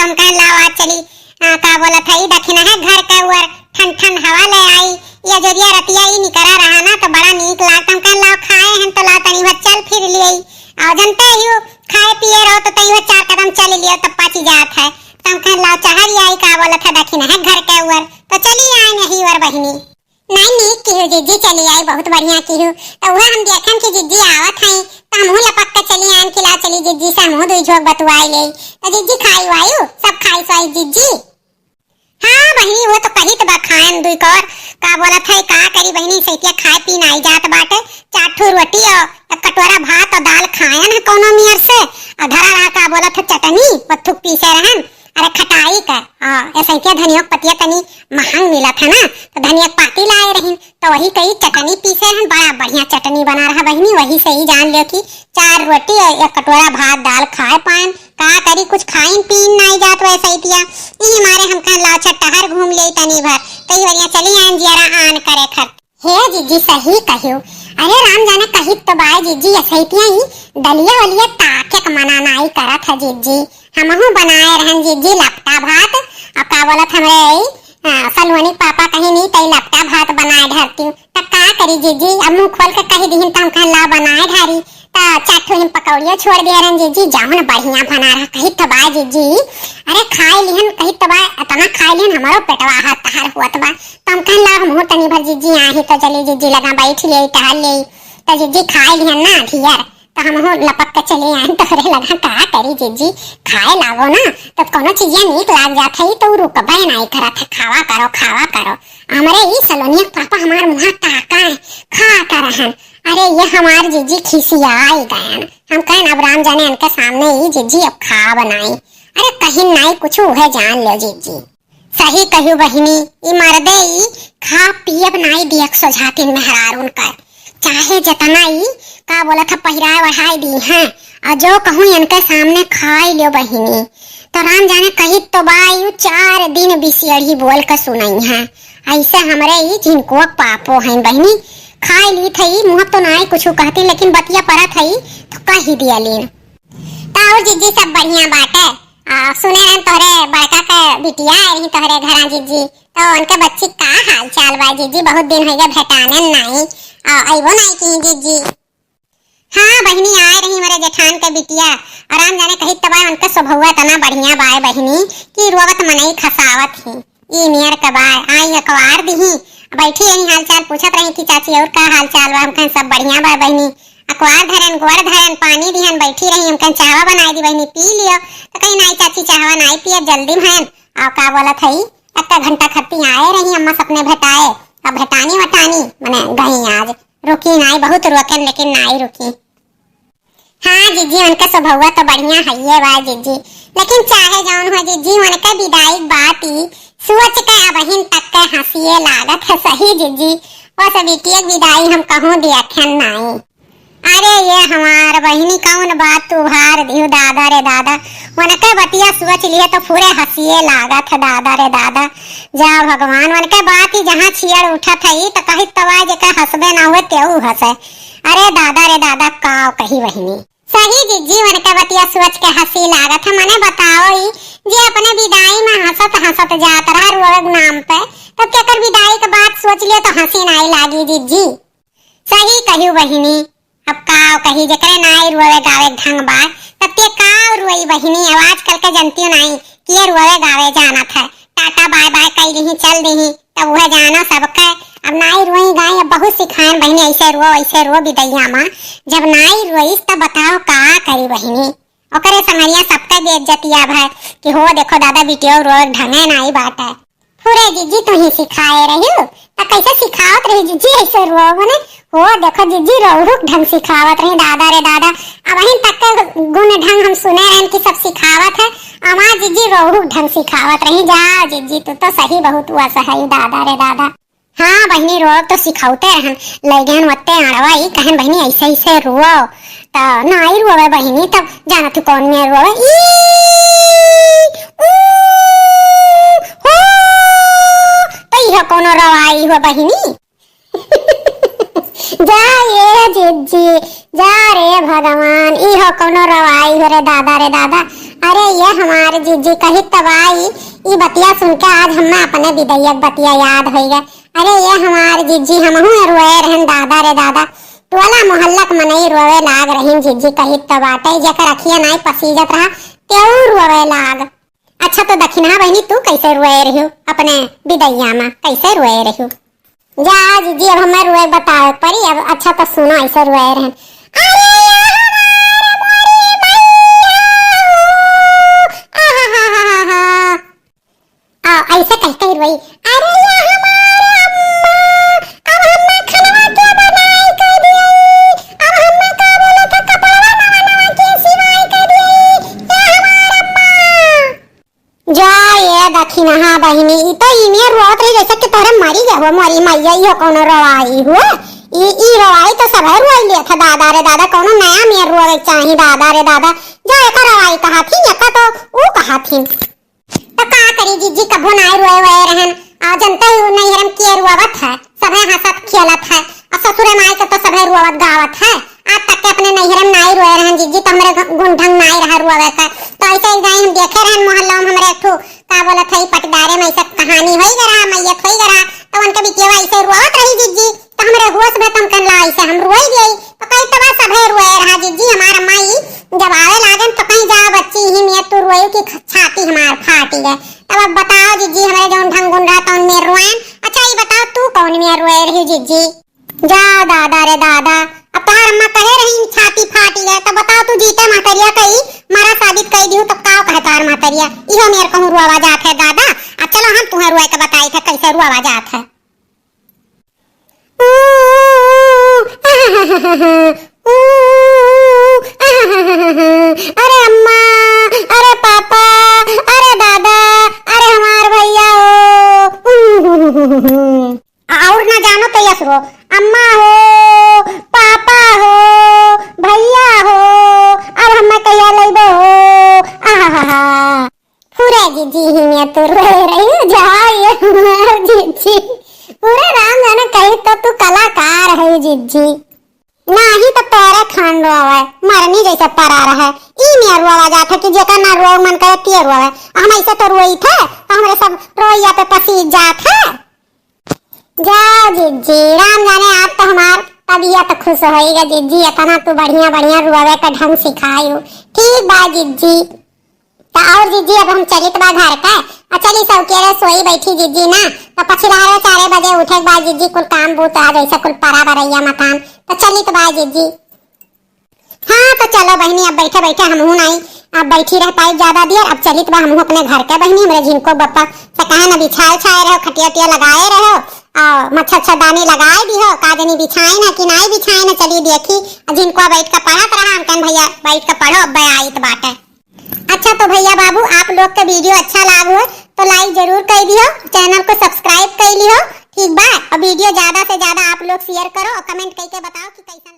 हम कहे लाओ आज चली का बोला था दक्षिणा है घर के ऊपर ठंड ठंड हवा ले आई या जोरिया रतिया ही निकरा रहा ना तो बड़ा नीक लागता। हम कहे लाओ खाए हैं तो ला तनी चल फिर लिए और जनते ही खाए पिए रहो तो तई 4 कदम चल लियो तब पाची जात है। तो हम कहे लाओ चहर आई का बोला था दक्षिणा है घर के ऊपर तो चली आए नहीं और बहिनी नहीं नीक की हो जीजी चली आई बहुत बढ़िया की हो। तो वह हम देखन कि जीजी आवत है तो हम लपक के चली आन खिला चली जीजी से हम दुई झोक बतवाई ले तो जीजी खाई वायु सब खाई सोई जीजी। हाँ बहिनी वो तो कही तो बा खाएन दुई कर का बोला था का करी बहिनी सैतिया खाए पी नहीं जात बाटे 4 ठो रोटी और एक कटोरा भात और दाल खायन है कोनो मियर से और धरा रहा का बोला था चटनी पत्थु पीसे रहन अरे खटाई का ऐसा क्या धनिया पतिया तनी महंग मिला था ना तो धनिया पाती लाए रही तो वही कई चटनी पीसे हैं बड़ा बढ़िया चटनी बना रहा बहिनी वही से ही जान लियो कि 4 रोटी और 1 कटोरा भात दाल खाए पान का करी कुछ खाइन पीन नहीं जात वैसे ही दिया यही मारे हम कह लाओ टहर घूम ले तनी भर कई वरिया चली आन जियारा आन करे खत हे जीजी सही कहियो। अरे राम जाने कही तो बाय जीजी ऐसे ही दलिया वलिया ताके मना नहीं करा था जीजी हमहू बनाए रहन जीजी लपटा भात और का बोलत हमरे सलवनी पापा कहीं नहीं तई लपटा भात बनाए ढरती त का करी जीजी अब मुंह खोल के कही दीहिन त हम कह ला बनाए ढारी त 4 ठो हम पकौड़िया छोड़ दिया रहन जीजी जाहुन बढ़िया बना रहा कही तो बा जीजी अरे खाए लिहन कही तो बा इतना खाए लिहन हमारो पेटवा हाथ तहार हुआ बा त हम कह ला हम तनी भर जीजी आही तो चली जीजी लगा बैठ ले टहल ले त जीजी खाए लिहन ना ढियर तो हम लपक के चले आए तोरे लगा का करी जीजी खाए लागो ना तो कोनो चीज़ नीक लाग जात है तो रुकबे नहीं करत है खावा करो हमरे ई सलोनिया पापा हमार मुंह ताका है खा करहन अरे ये हमार जीजी खिसियाई गयन हम कहन अब राम जाने इनके सामने ही जीजी अब खा बनाई अरे कहीं नहीं कुछ है जान लो जीजी सही कहू बहिनी ई मर्दे ई खा पियब नहीं दियक सोझातिन मेहरार उनका चाहे जतना ही का बोला था पहिराए बढ़ाई दी है और जो कहूँ इनके सामने खाई लियो बहिनी तो राम जाने कही तो बायू 4 दिन बिसियड़ी बोल कर सुनाई है ऐसे हमरे ही जिनको पापो हैं बहिनी खाई ली थी मुँह तो नहीं कुछ कहती लेकिन बतिया पड़ा थी तो कही दिया लीन ताऊ जीजी सब बढ़िया बाटे सुने हैं तोरे बड़का के बिटिया रही तोरे घरा जीजी तो उनके बच्ची का हाल चाल बा जीजी बहुत दिन हो गए भेटाने नहीं आइबो नहीं की जीजी। हाँ बहिनी आए रही मेरे जेठान के बिटिया आराम जाने कही तबा उनका स्वभाव इतना बढ़िया बाय बहिनी कि रोवत मनई खसावत ही ई नियर कबार आई अखबार दी बैठी रही हाल चाल पूछत रही कि चाची और का हाल चाल बा हम कह सब बढ़िया बा बहिनी अखबार धरन गोड़ धरन पानी दिहन बैठी रही हम कह चावा बनाई दी बहिनी पी लियो तो कहीं नहीं चाची चावा नहीं पिए जल्दी भैन और का बोलत हई एक घंटा खत्ती आए रही अम्मा सपने भेटाए अब भेटानी वटानी मने गई आज रुकी नहीं बहुत रोकन लेकिन नहीं रुकी। हाँ जीजी उनका स्वभाव तो बढ़िया है ये बा जीजी लेकिन चाहे जौन हो जीजी उनका विदाई बात ही सोच के बहन तक के हंसिए लागत है सही जीजी वो सब बिटिया विदाई हम कहूँ देखन नहीं अरे ये हमार बहिनी कौन बात तू भार दियो दादा रे दादा उनके बतिया सोच लिए तो पूरे हंसिए लागत है दादा रे दादा जा भगवान उनके बात ही जहाँ छियड़ उठत है तो कही तवा जेका हंसबे ना हुए तेऊ हंसे अरे दादा रे दादा काव कही बहिनी सही जीजी उनके बतिया सोच के हंसी लागत है मने बताओ ही जे अपने विदाई में हंसत हंसत जात रहा रोग नाम पे तो केकर विदाई के बात सोच लियो तो हंसी नहीं लागी जीजी सही कहू बहिनी अब काव कही जकरे नाई रोवे गावे ढंग बा तब ते काव रोई बहिनी आवाज करके जनती नहीं कि रोवे गावे जाना था टाटा बाय बाय कह रही चल रही तब वह जाना सबके अब नाई रोई गाय अब बहुत सिखाएं बहिनी ऐसे रो बिदैया माँ जब नाई रोईस तब बताओ का करी बहिनी ओकरे संगरिया सबका बेइज्जतिया भाई कि हो देखो दादा बिटियो रो ढंगे नाई बात है पूरे जीजी तू ही सिखाए रही तो कैसे सिखावत रही जीजी ऐसे रो मने हो देखो जीजी रोहुक ढंग सिखावत रही दादा रे दादा अब वहीं तक के गुण ढंग हम सुने रहन कि सब सिखावत है अमा जीजी रोहुक ढंग सिखावत रही जा जीजी तू तो सही बहुत हुआ सही दादा रे दादा हाँ बहनी रो तो सिखाते रहन लैगन वत्ते अड़वाई कहन बहनी ऐसे ऐसे रो तो नाई रोवे बहनी तब जाना तू कौन में रोवे तो यह कोनो रवाई हो बहनी जा ये जीजी जा रे भगवान इहो कोनो रवाई हो रे दादा अरे ये हमारे जीजी कही तब आई ई बतिया सुन के आज हमें अपने विदैया बतिया याद हो गए। अरे ये हमार जीजी हमहू रोए रहन दादा रे दादा, टोला मोहल्ला के मनई रोवे लाग रही जीजी कही तब बाटे जेकर अखिया नहीं पसीजत रहा तेऊ रोवे लाग। अच्छा तो दक्षिणा बहनी तू कैसे रोए रही हो अपने विदैया में, कैसे रोए रही हो? जा जीजी अब हमें रोए बताओ परी। अब अच्छा तो सुनो ऐसे रोए रहन। ऐसे कहते ही रोई, अरे ये हमारे अम्मा अब हमें खनवा के बनाई कर दिए, अब हमें का बोले था कपड़वा नवा नवा के सिवाई कर दिए ये हमारे अम्मा। जा ये दक्षिणा बहनी ई तो इमे रोत रही जैसे कि तोरे मरी गए हो मोरी मैया यो कोनो रोवाई हो। ई रोवाई तो सब रोई ले था दादा रे दादा, कोनो नया मेर रोवे चाही दादा रे दादा। जा एक रोवाई कहा थी एक तो ऊ कहा थी तो का करी जीजी कभो नाय रोए वए रहन। आ जनता ही नहीं हरम के रोवत है, सबे हंसत खेलत है और ससुरे माई के तो सबे रोवत गावत है। आज तक के अपने नैहरम नाई रोए रहन जीजी तो हमरे गुंढंग नाई रहा रोवे का। तो ऐसे ही हम देखे रहन मोहल्ला में हमरे ठो का बोलत है पटदारे में ऐसा कहानी होई गरा मैयत होई गरा तो उनके बिकेवा ऐसे रोवत रही जीजी तो हमरे होश में तुम कन ला ऐसे हम रोई गई तो कई तबा सबे रोए रहा जीजी। हमारा माई जब आवे लागन तो कहीं जा बच्ची ही में तू रोई की छाती हमार फाटी गए। तब अब बताओ जीजी हमारे जो ढंग गुंडा तो में रोएन। अच्छा ये बताओ तू कौन में रोए रही जीजी? जा दादा रे दादा अब तार अम्मा कहे रही छाती फाटी गए तो बताओ तू जीते मातरिया कही मारा साबित कही दियो तो का कहे तार मातरिया इहो मेरे कहूं रोवा जात है दादा। अब चलो हम तुम्हें रोए के बताई थे कैसे रोवा जात है। अरे अम्मा, अरे पापा, अरे दादा, अरे हमार भैया हो। और ना जानो तो यस रो अम्मा हो, पापा हो, भैया हो, अब हमें कहिया लइबो हो। आहा पूरे जीजी ही में तो रो रही जा ये हमार जीजी पूरे राम जाने कही तो तू कलाकार है जीजी। नाही तो तेरे खान रोवे मरनी जैसे परा रहा ई में रोवा जात है कि जेका ना रो मन करे ते रोवे। हम ऐसे तो रोई थे तो हमरे सब रोइया पे पसीज जात है। जा जीजी राम जाने आप तो हमार तबीयत खुश होएगा जीजी इतना तू बढ़िया बढ़िया रोवे का ढंग सिखाई हो। ठीक बा जीजी तो और जीजी अब हम चलित बा घर का चली सब केरे सोई बैठी जीजी ना तो पछिला 4 बजे उठे बा जीजी कुल काम बूत आ जैसे कुल परा बरैया मकान तो चली तो बा जीजी। हाँ तो चलो बहनी अब बैठे बैठे हमहू नहीं अब बैठी रह पाई ज्यादा देर। अब चली तो बा हमहू अपने घर के बहनी हमरे जिनको बप्पा से कहे ना बिछाए छाए रहो खटिया टिया लगाए रहो और मच्छरदानी लगाए भी हो काजनी बिछाए ना कि नहीं बिछाए ना। चलिए देखी जिनको बैठ कर पढ़त रहा हम कन भैया बैठ कर पढ़ो अब आई तो बाटे। अच्छा तो भैया बाबू आप लोग का वीडियो अच्छा लाग हो तो लाइक जरूर कर दियो, चैनल को सब्सक्राइब कर लियो। ठीक बा और वीडियो ज्यादा से ज्यादा आप लोग शेयर करो और कमेंट करके बताओ कि कैसा